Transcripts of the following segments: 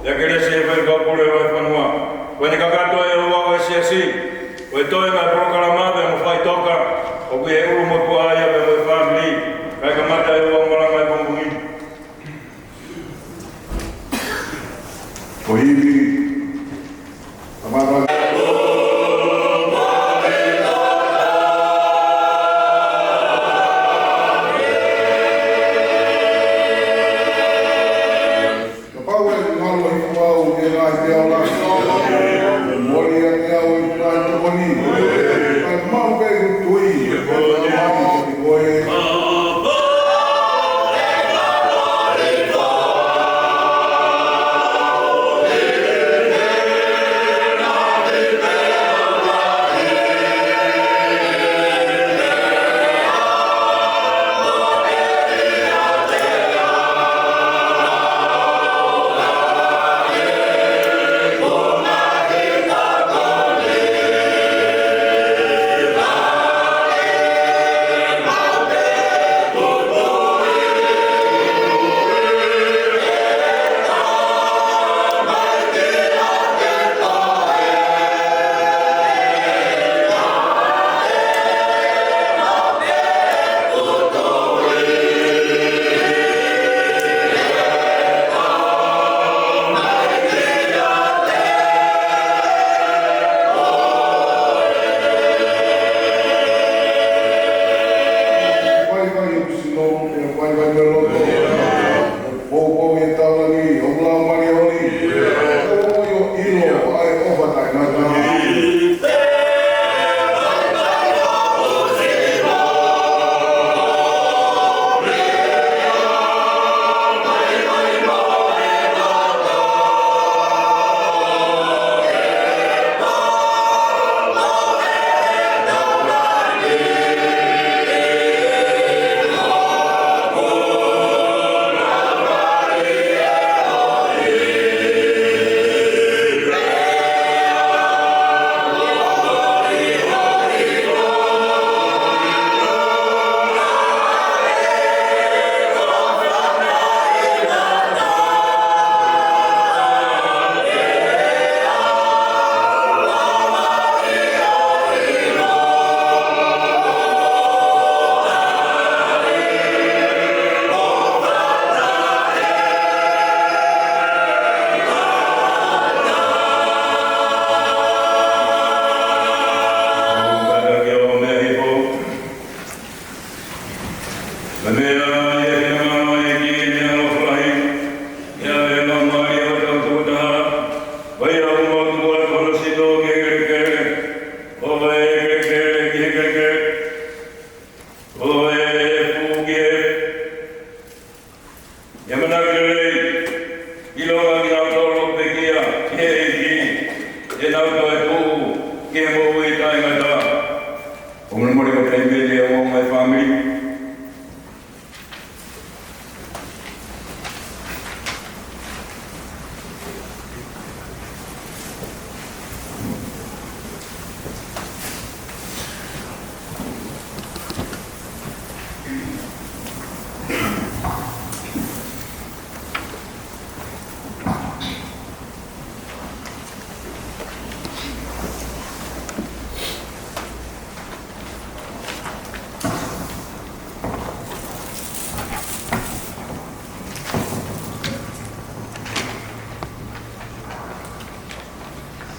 ja que se ve capure vai panua. When kakato e wa se si, o toi mai proclamava mo fai toka, o que e umo ko aya me o family, kai ka mata e wa mala mai bombungi. O hivi, amava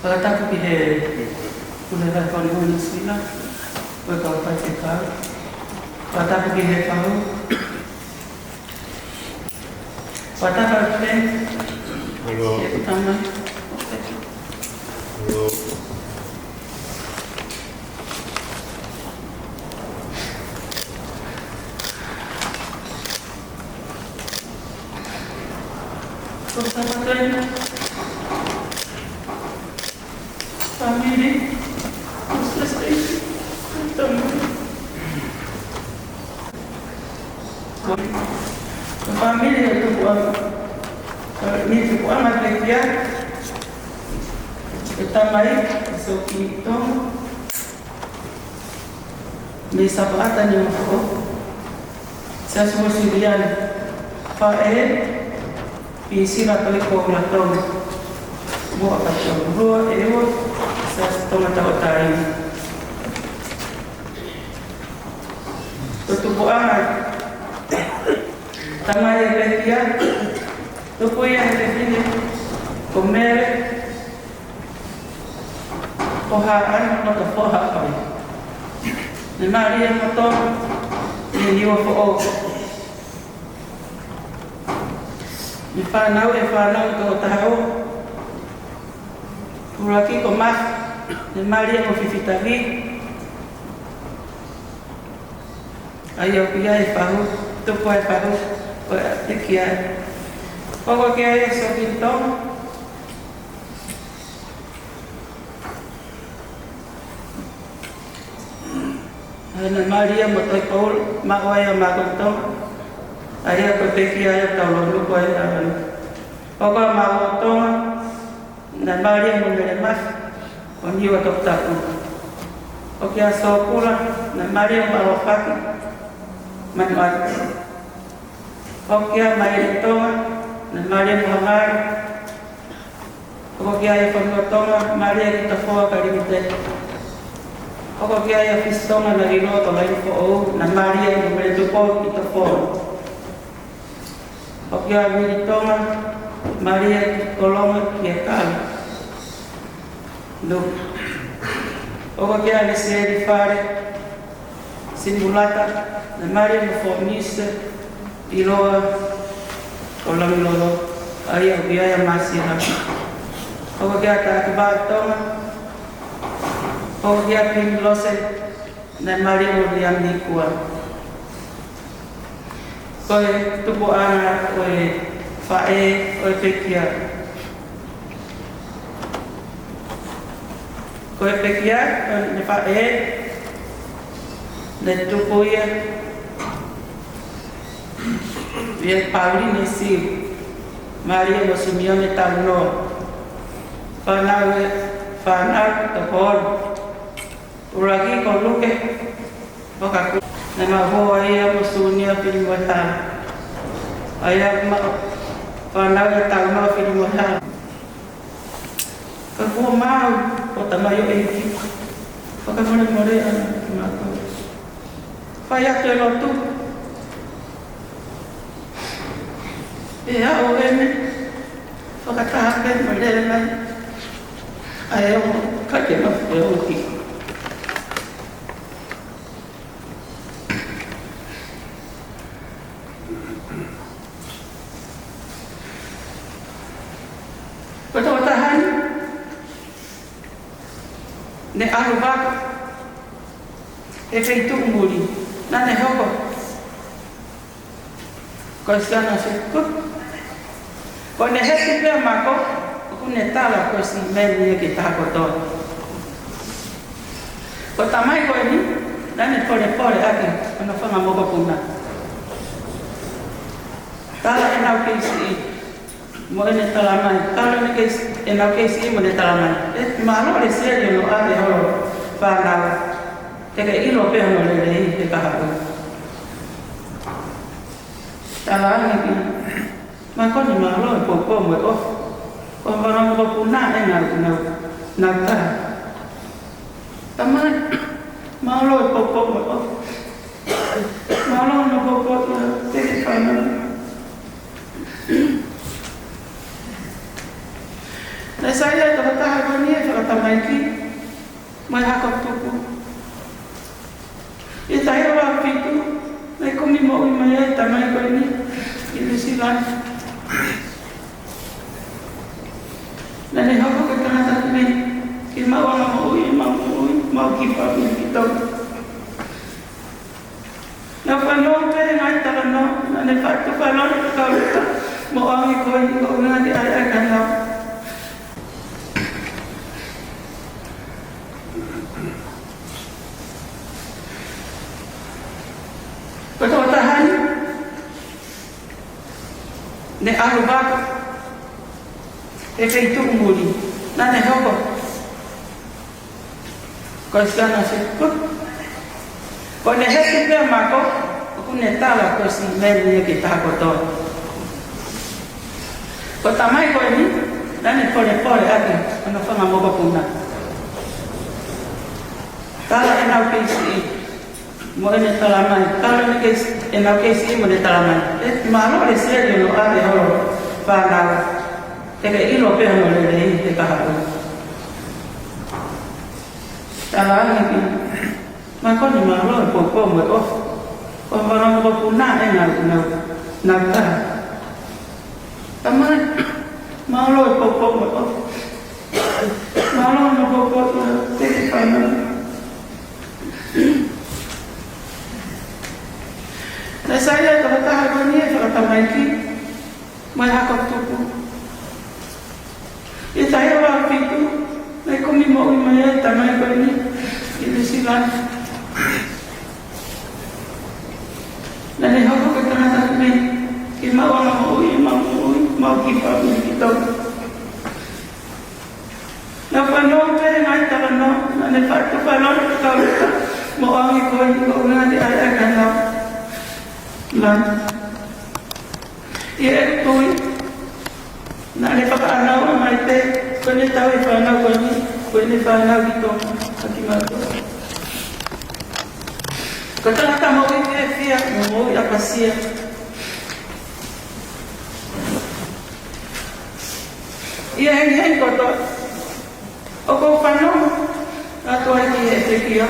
Pagkatapos kulera ko ni sila, pagkatapos pagkatapos kau, pagkatapos Hello. tama. Hello. Family, family itu ni buat macam dia, kita baik, so kita ni sabatan yang aku, saya semua sedian, faed, i sila toi ko la tau. Mua ka tau rua e ua, sa tonga tau tai. Tutupu anga, tamai e pekia, tupu ia e pekine, ko mere, ko haana no ka poha pai. Ne maria moto, ne niwa fo o. Ni whanau e whanau ko tahao. Puraki ko mah, ne maria mo fifitavi. Ayo pia e whahu, tupu e whahu, ko te kia. Koko kia e so kintong. Na maria mo toi paul, ma oia ma kintong. Aia ko te kia e tau lo ko e awan. Koko ma otonga, na maria mo mere mas, o niwa tok tapu. O kia so kula, na maria ma wafaki, manuat. O kia mai tonga, na maria mo hamari. O kia e whanuatonga, maria ki ta whoa karimite. O kia e fistonga na rino to lai fo o, na maria mo mere tupo ki ta whoa. O kia militonga, maria ki kolonga ki e kala. Lup. O kia le se di fare, simulata, na maria mo fornise, iloa, o lamilolo, aia o kia e masira. O kia ta akibatonga, o kia pinglose, na maria mo liam nikua. Koe tupu ana, koe whae, koe pekia. Koe pekia, ne whae, ne tupu ia. Ia pauli ne siu. Maria mo Simeone tau noa. Whanau te poro. Uraki ko luke, whakaku. Na mahoa ia mo sunia pili wata. Aia whanau e tau noa pili wata. Ka kua mau o tamayo e ki. Whakamore more ana ki mātou. Whai atu e lotu. E ao e me. Whakatahape mo lere mai. Aia o kake ma e o ki. Patahan ne aruba e feitu muri na ne hoko ko sana se ko ne heti pe mako ko ne tala ko si meni ke ta ko to ko tamai ko ni na ne pore ake ana fanga moko puna tala ena ke si mo ne talamai tala ne ke ena ke si mo ne talamai malo le serio no ave holo para te ke ilo pe no le te ka ha tala ni ma ko ni malo po mo o va mo puna na ta tamai malo po mo malo no po te ka na na saya to ta ha ni e fa ta mai ki mai ha ko tupu e ta e wa pitu na ko mi mo mai e ta mai ko ni i si lan na ne ha ko ka na ta me ki ma wa mo ki pa ki to na fa no pe na ta no na ne fa to fa no ka mo ang ko na di ai ka na Patahan ne aruba e feitu muri na ne hoko ko sana se ko ne heti pe mako ko ne tala ko si meni ke ta ko to Ko tamai ko ni, nani pole aki, ana fanga mo bakuna. Kala ena kesi, mo ene talamai. Kala ni kesi, ena kesi mo ne talamai. Malo le serio no ave horo fanga. Teke ilo pe no le te kaharu. Tala ni mako ni malo po mo off. Ko varang bakuna na ka. Tamai malo po mo off. Malo no po te pana. Na saya kata ni kata maiki mai hakap tuku. Ia saya waktu itu naik kami mau mai tamai ko ni ini silan. Dan yang aku kata ni ima mau kita kita. Na pano pe ngai talano na ne fakta pano ka mo ang ko ngadi ay kana lan ye toy na le papa na mai te ko ne tawi pana ko ni pana gito akimato kata mo ke fia mo ya pasia ye hen ko to o ko pano ato ai ki kia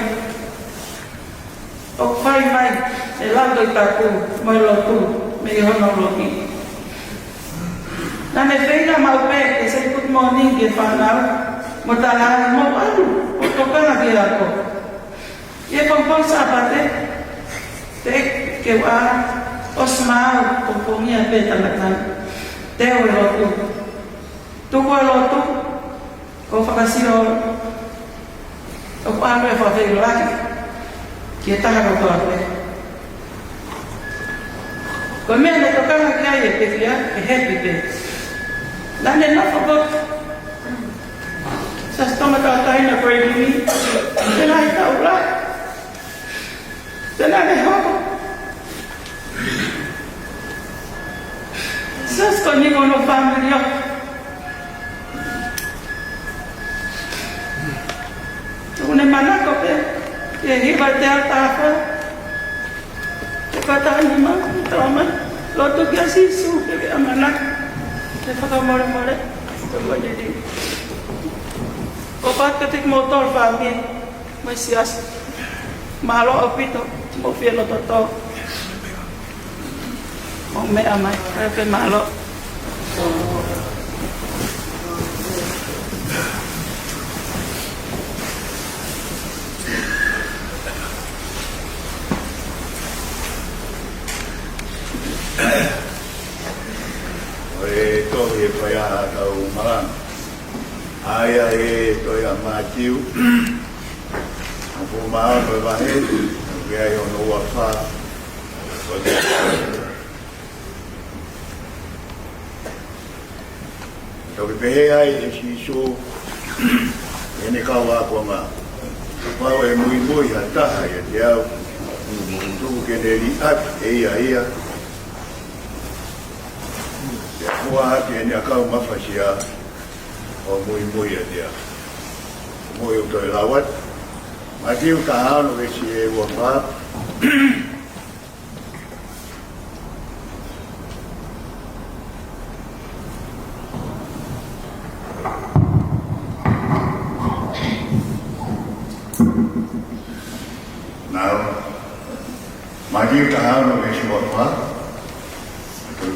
o fai mai e lando i taku mai lotu me hono loki na me feina mau pe ke se good morning ke whanau mo tala mo alu o tokana ki ako e kompon sapate te ke wa osmau komponia pe tamatan te o lotu tuko lotu ko whakasiro o paano e whawhai laki ki e taha ko atoa ko mea ne tokanga ki ai e te kia e happy pe nane na whakot sa stoma tau taina koe nini te nai tau la te nane hoko sa skoni kono family o une manako pe e hiba te atafa te kata anima trauma loto ki asisu ke amanak te whakamore te wajidi o pat katik motor pami may siyas mahalo opito mo fielo toto mo me amay pe mahalo e whai aha tau marang. Aia e toi a mātiu. Apo maa koe wahe, ke ai ono ua wha. Tau ke pehe ai e si so, e ne kawa kua ngā. Pau e mui mui ha taha e te au. Tuku ke ne ri ak e ia. Mua haki e ni akau mawhasia o mui e tia. Mui o toi lawat. Matiu ka hano e si e ua wha. Now, matiu ka hano e si ua wha.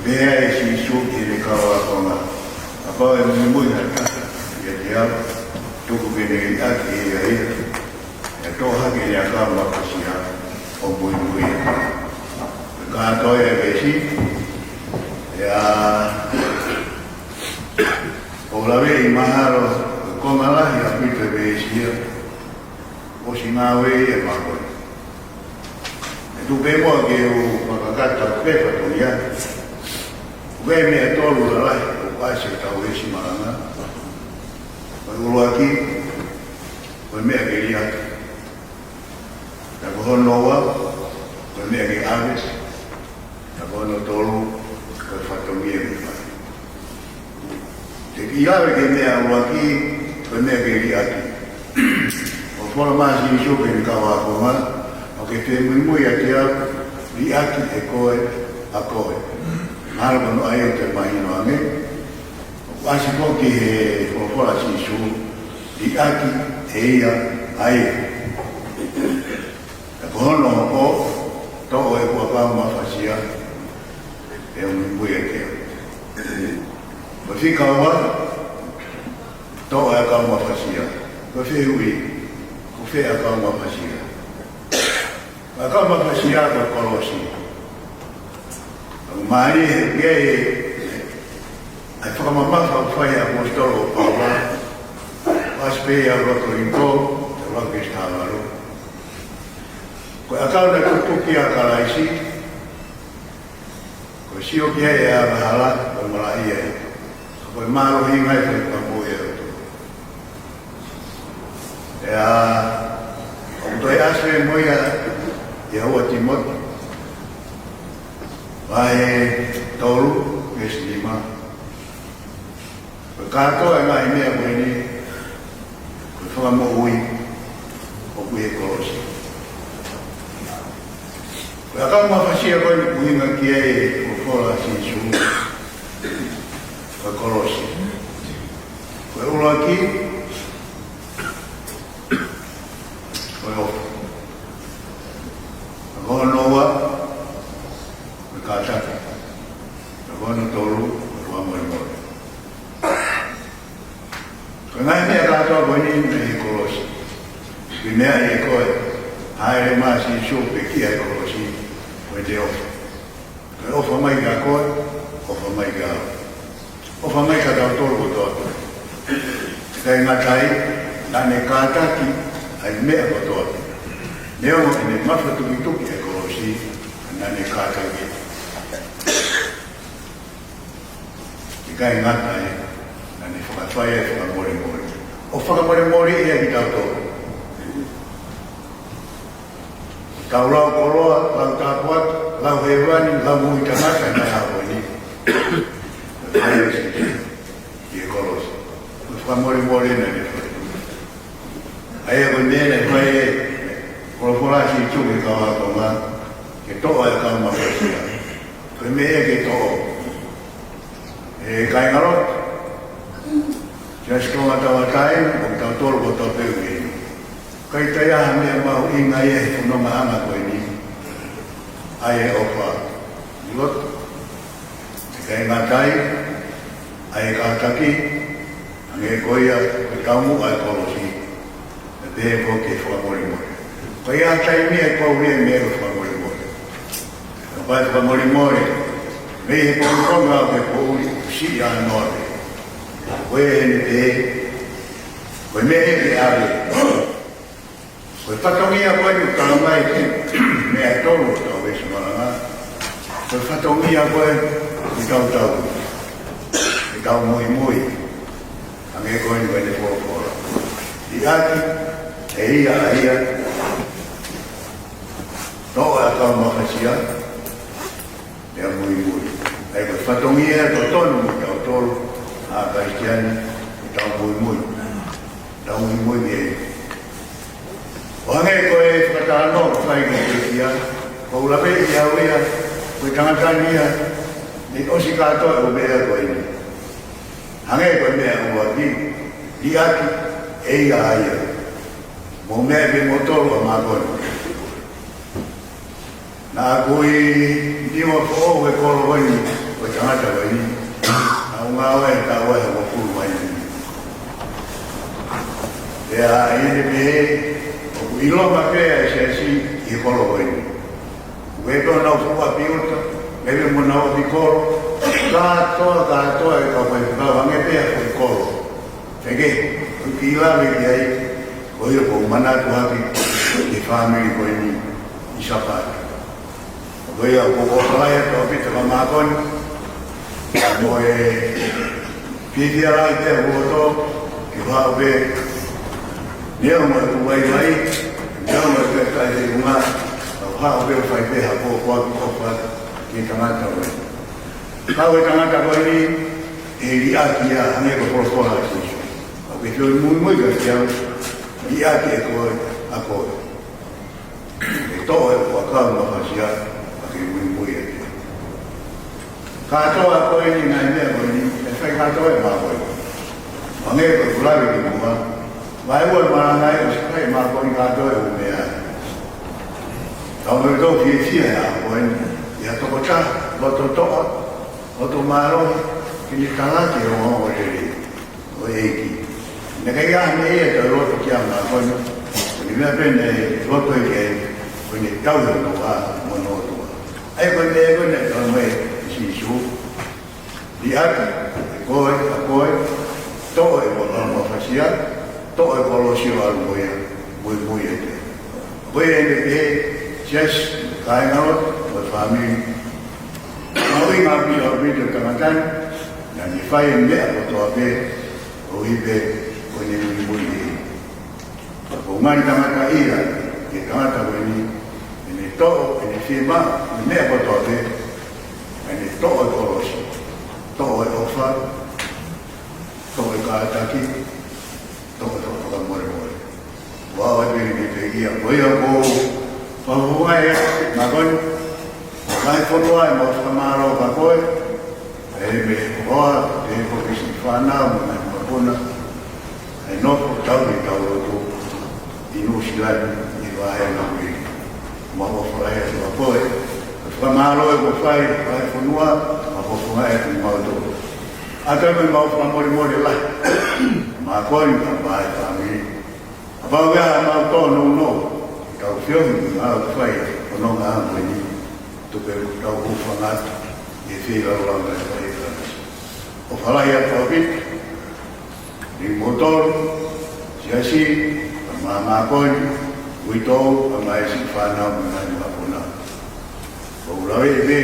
Bea e si suki le kawa konga. Apa e mui haka. Ia tia. Tuku kene i aki e ai. E toha ke ea ka wakasia o mui. Ka toi e besi. Ea. O lawe i maharo. Konga lahi a pita besia. O si ngawe e makoi. E tu bemoa ke o makakata pepa tu ia. Wei mea tolu la lai, o pai se tau e si maranga. Wai ulu aki, wai mea ke ri atu. Ta kohono noa, wai mea ke aves. Ta kohono tolu, kai whatomia mi whai. ilawe ke mea waki, koe mea ke ri aki. O whora maasi i sope ni kawa konga, o ke te mui a te au, ri aki e koe a koe. Mara kono ai o te mahino ame, o asi koki he whora si su, ri aki e ia ai. E kohono o toko e kua pao mawhasia, e o mui a te au. Ko whika wa, tō e kau mawhasia. Ko whihui, ko whea kau mawhasia. Ka kau mawhasia ko korosi. Ko maari he kei ai whakamamawha whai a mostoro o pawa. Waspei a roko rinko, te wakis tāwaro. Ko a kau na tutuki a karaisi, ko sio kia e a mahala, ko marahi e. Koe maro hi ngai koe ka moe o tu. O toi aswe moe a i haua Timoti. Wae toru, kesi lima. Koe kātoa e ngai mea koe ni, koe whakamo ui, o kui e kolosi. Koe akau mawhasia koe ni kuhinga ki e o whora si sungu. Koe kolosi. Koe ula ki, koe ofu. Koe noa, koe kātaka. Koe toru, koe amore more. Koe ngai mea kātoa koe ni me i kolosi. Koe mea i koe, haere maasi i sope ki ai kolosi, koe te ofu. Koe ofa mai ka koe, ofa mai ka au. O whamai ka tau toro ko tōtu. Kai ngā tai, nane kātaki, ai mea ko tōtu. Neo mo ine mawhatuki tuki e kolosi, nane kātaki. I kai ngā tai, nane whakatwai e whakamore mori. O whakamore mori e ki tau toro. Tau rau koroa, lau tāpuat, lau hewani, lau mui tanaka, nai hao ni. Ayo si kolos. Whamore more na ni fai. Ayo ko nene fai kolofola si tuki kawa konga ke toa e kawa mawhasia. Koe mea ke toa. E kai ngarot. Jas konga tawa tae, o tau toro ko tau peu e. Kai taia mea mau inga e whanonga anga koe ni. Aye ofa. Lot. Kai ngā tai, ai kātaki, ange koia, koe taumu ai kolosi, e pehe po ke whakamori more. Koe a tai mea kau rea mea ko whakamori more. E pai whakamori more, mei he konga o ke pouri, si a nore. Koe hene pehe, koe mehe ke are. Koe whatongia koe ku kalamai ke, mea tolu tau wesu maranga. Koe whatongia koe, i tau, i tau mui, a me koe ni wene fōra. I aki, e ia, toa a kau mawhasia, e a mui. E koe whatongia to tonu mi tau tolu, a Kristiani, i tau mui. Tau mui me e. O hange koe whakatano, whai ki kia, ko ulape i hauia, koe tangatania, ni osi katoa o mea koe ni. Hange koe mea ua ki, i aki, e ia aia. Mo mea ke motoro a mākoe. Nā koe, niwa fōo e koro wani, koe tangata wani. Nā unga oe tā oe o kuru wani. Ea ene pehe, o iloma pea e se si i koro wani. Ue tōna o fua piuta, Ebe mo nao di koro, kātoa e kau pai whakau, ange pēa koe koro. Teke, ki ilawe ki ai, ko hiro ko manatu haki, ki whāmiri koe ni, i sapati. Koe au ko kōkalai ato pita ka mākoni, mo e piti arai te huoto, ki whao pē, neo mo e kuwai, neo mo e pēa kai te unga, whao pē whai pēha kō kua ki kōkua, ki tangata koe. Kau e tangata koe ni, e aki a ane ko porokola ki so o ke tō mui ka kia i aki e koe a koe e tō e kua kāu ma hasia a ke mui e kia katoa koe ni ngai mea koe ni e whai katoa e mā koe ma nge koe kulawe ki mua vai ua marangai o sikai mā koe ni katoa e u mea tau me tō ki e fia e a koe ni ia toko tā loto toa loto mārohi ki ni kalaki o rere o eiki. Nā kai me e tau roto ki a ngā kono, o ni mea pene roto e ke o ni tau e no a mono o tua. Ai koe me e koe tau me si su, di aki, e koe, a koe, to e o norma fasia, to e polo si o alu moia, mui e te. Koe e me pe, sias, kai ngarot, o famili, Maui ngā pia o pita kamatani, na ni whai mea o toa pe, o ipe, o ni mui e. O ngāi tamata ira, ke tamata weni, e ne to'o, e ne whima, e mea o toa pe, e ne to'o e korosi, to'o e ofa, to'o e kātaki, to'o e to'o more more. Wā e pere ni te ia, o ia ko, whahuai e, nā koni, Mai whonoa e mau whakamaro ka koe, e me hoa, te ko kisi whanau, me mai mapuna, e noko tau ni tau roto, i no silani, i wae na ui, ma ho whae e tua koe, e whakamaro e ko whai, whai whonoa, ma ho whae e ni mau tō. Ata me mau whamori mori lai, ma koe ni ka mai whamiri. A pau wea mau tō no, tau whiohi, mau whai, ono ngā mwini, tupe tau hufangata e whira ranga e whai kanas. O whalai a tawhit, ni motor, siasi, a māmākoni, uitou, a maesi whanau mnai mapuna. O ulawe e me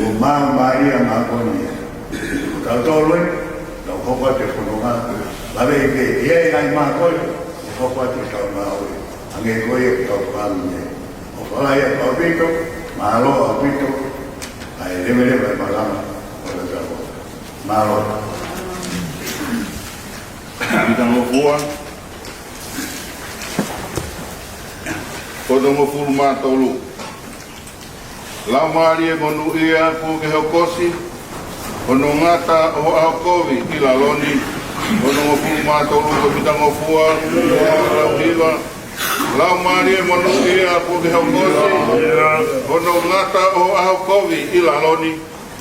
o māmāi a mākoni e. O tau tōloi, tau hopa te whanonga, lawe e me e ai mākoni, o hopa te tau māoi, ange koe o tau whanau e. Whalai a pāpito, mālo a pito, ai rewe e marama, o le tau. Mālo. Ita ngofua. Kodo ngofuru mātaulu. Lau maari e monu ia pu ke hokosi, ono ngata o aokovi ki laloni, ono ngofuru mātaulu ko pita ngofua, lau hiva, Lau maari e monu ia pu ke hokosi, ono ngata o aokovi ki laloni.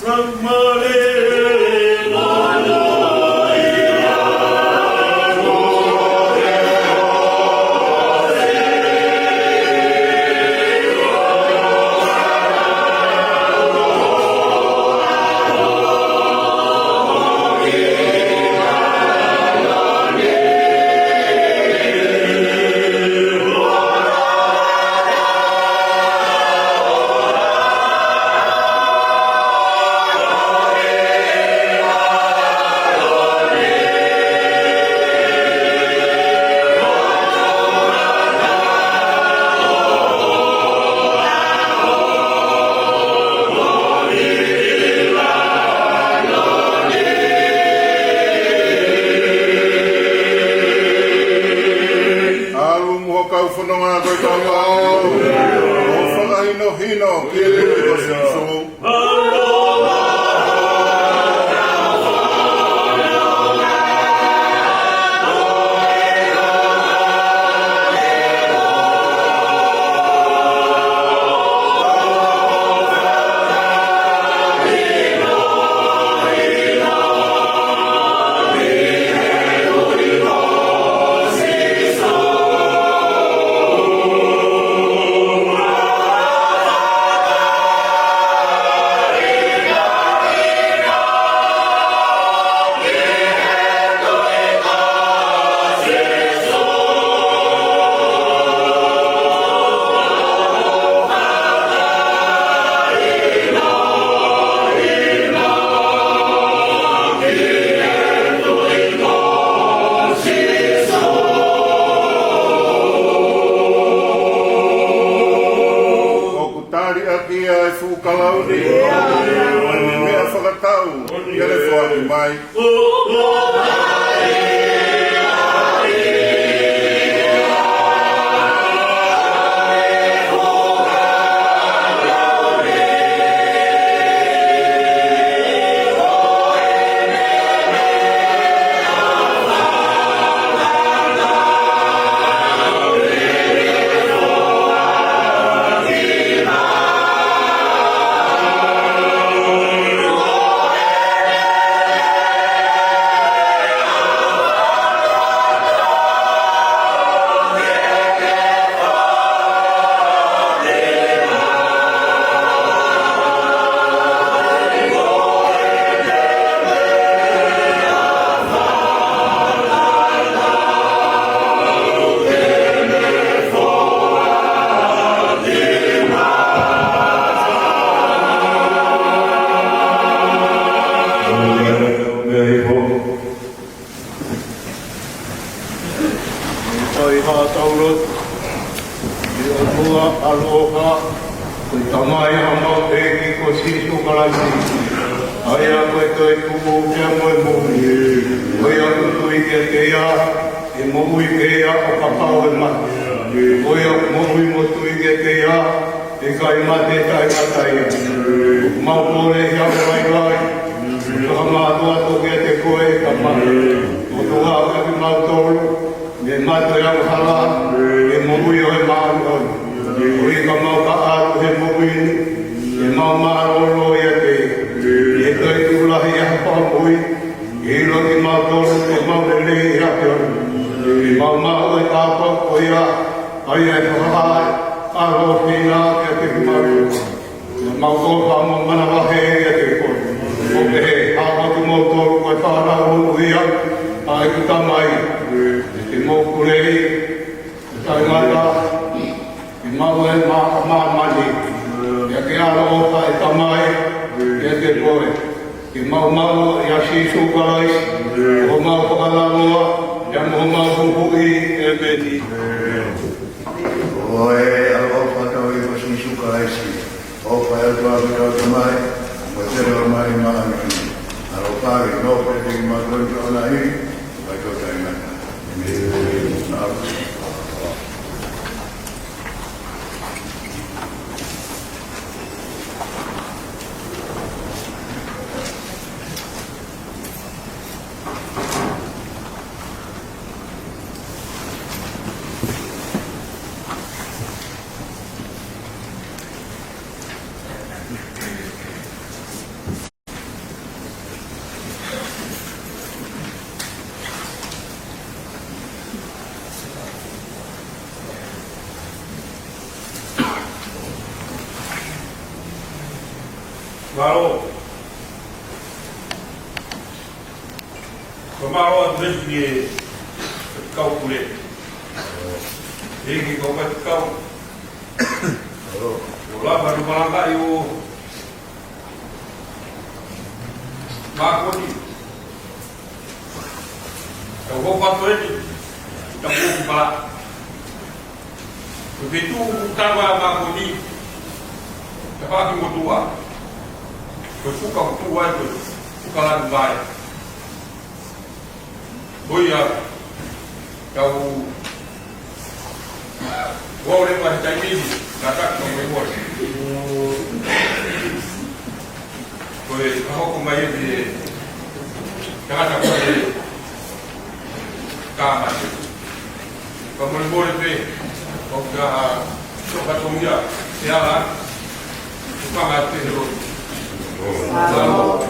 Lau maari e monu Amen. Kele soa ki mai. Aloha, koe tamai hama peki ko sisu kalasi. Aya koe toi kuku kia moe moe. Koe aku tui kia te ia, e moui ke ia o kapau e mate. Koe aku moui mo tui kia te ia, e kai mate tai matai. Mau kore hia mai kai, toha mātua to kia te koe ka mate. O toha kapi mau tolu, me mate au hala, e moui o e maanu. Oi ka mau ka aru he mowini, e mau maarolo ia te, e toi tulahi a pāmui, e ilo ki mau tolu, e mau lele i hake anu, e mau mau e tāpa o ia, ai e whakaai, aro whina ia te himaru, e mau tolu ka mau mana wahe ia te koi, o ke he, hāpa ki mau tolu koe whāna honu ia, ai ku tamai, e te mau kurei, e tai ngata, mau e mani, e ke ara o ka e tamai, e te koe. Ke mau e a sisu kalai, o mau whakalangoa, e mo mau huhui e meni. O e alo whakau i ko sisu karaisi. O whae atua kau tamai, mo te reo mai mahami. Alo pāri no pe te ki makoi ki ona hiri, vai kau tai mata. Nāru. Maro. Maro a desi kau kule. Egi kau kat kau. Ola baru malangka yu. Makoni. Kau kau patu ini. Kau buka. Begitu utama makoni. Kau kau tua. Suka tua itu, suka lagi baik. Boya, kau boleh baca ini, kakak kau boleh. Boya, kau kembali di kakak kau di kamar. Kau boleh be, kau dah suka tunggu siaran, suka mati dulu. Hello.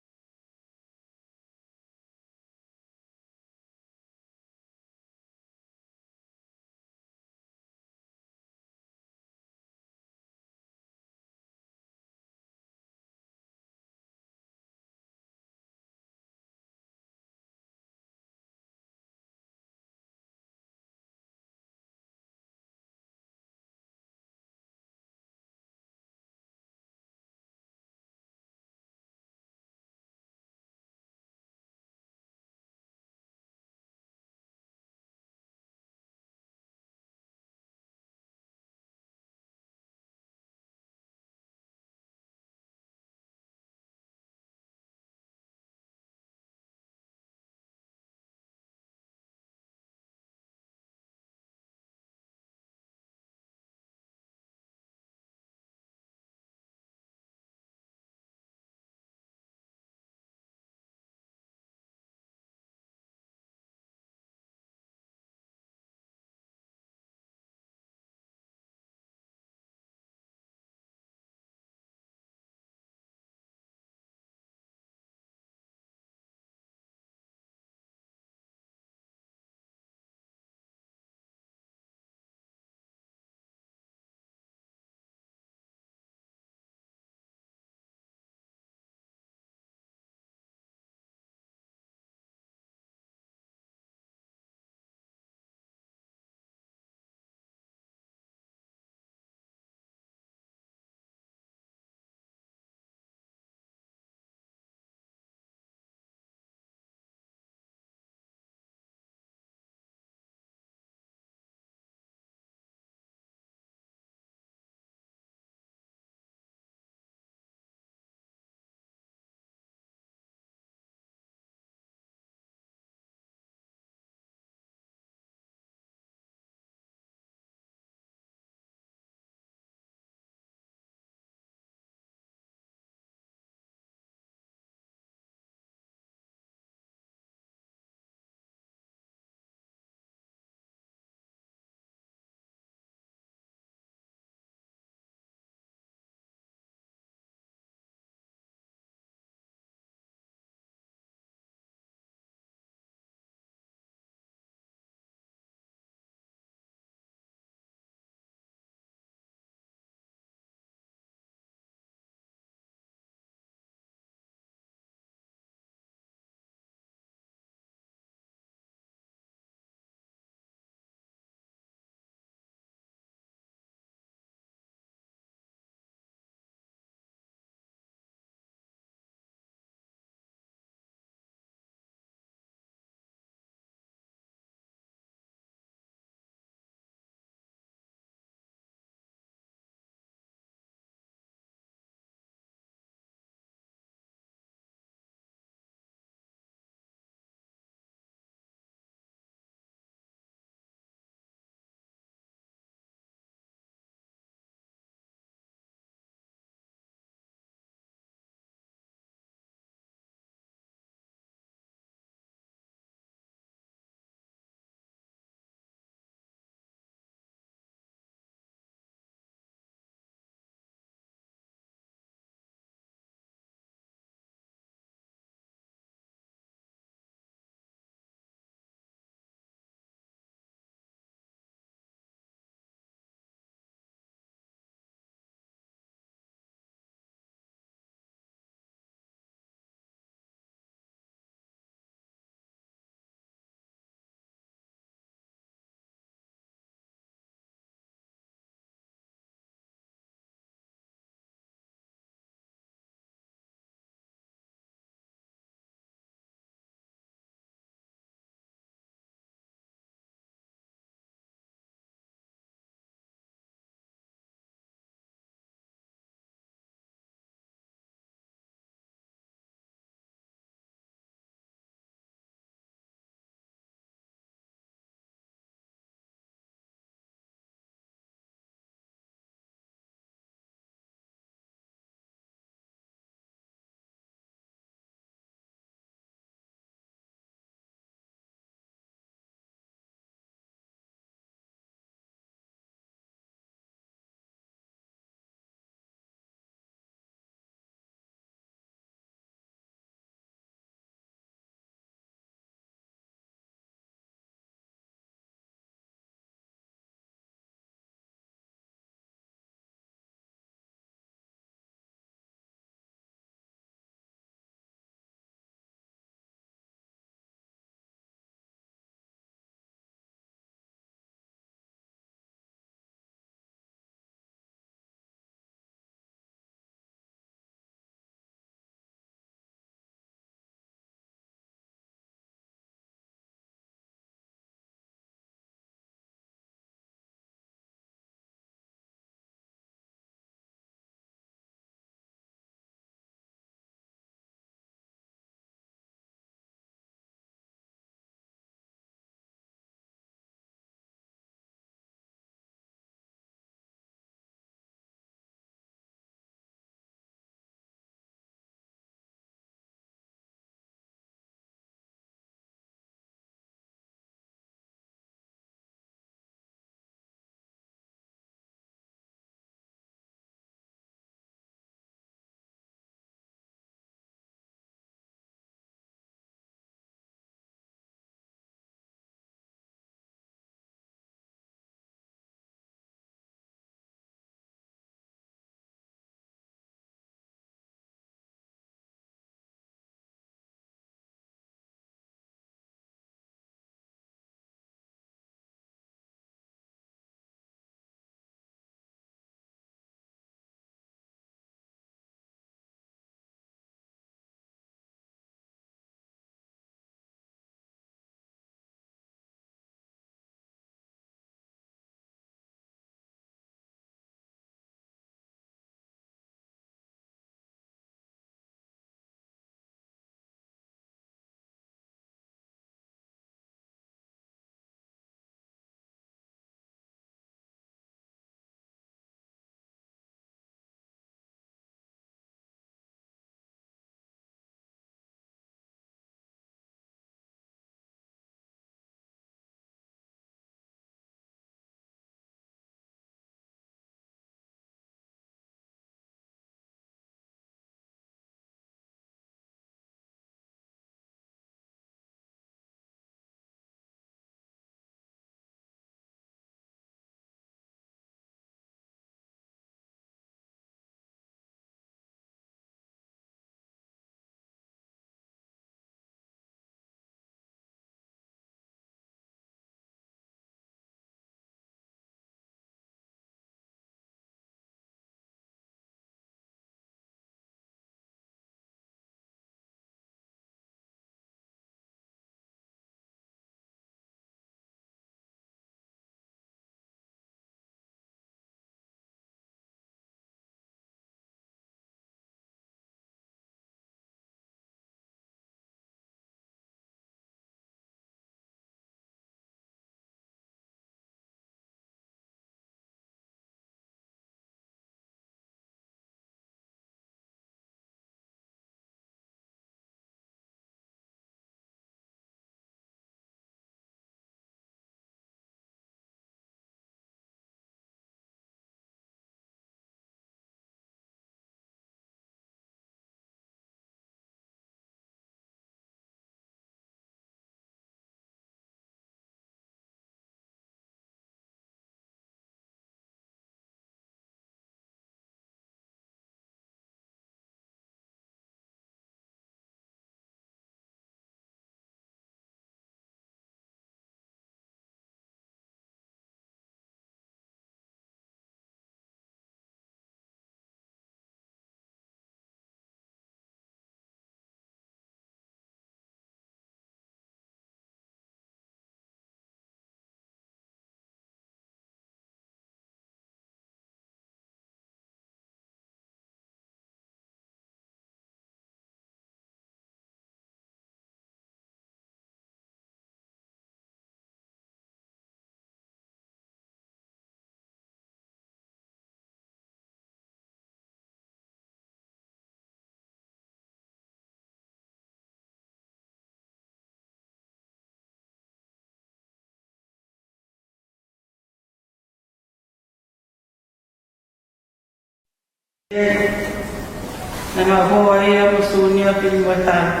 Nama ho ayah musuhnya film wata.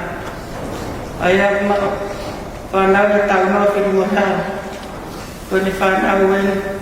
Ayah mak panau tau mau film wata. Kau ni fan awen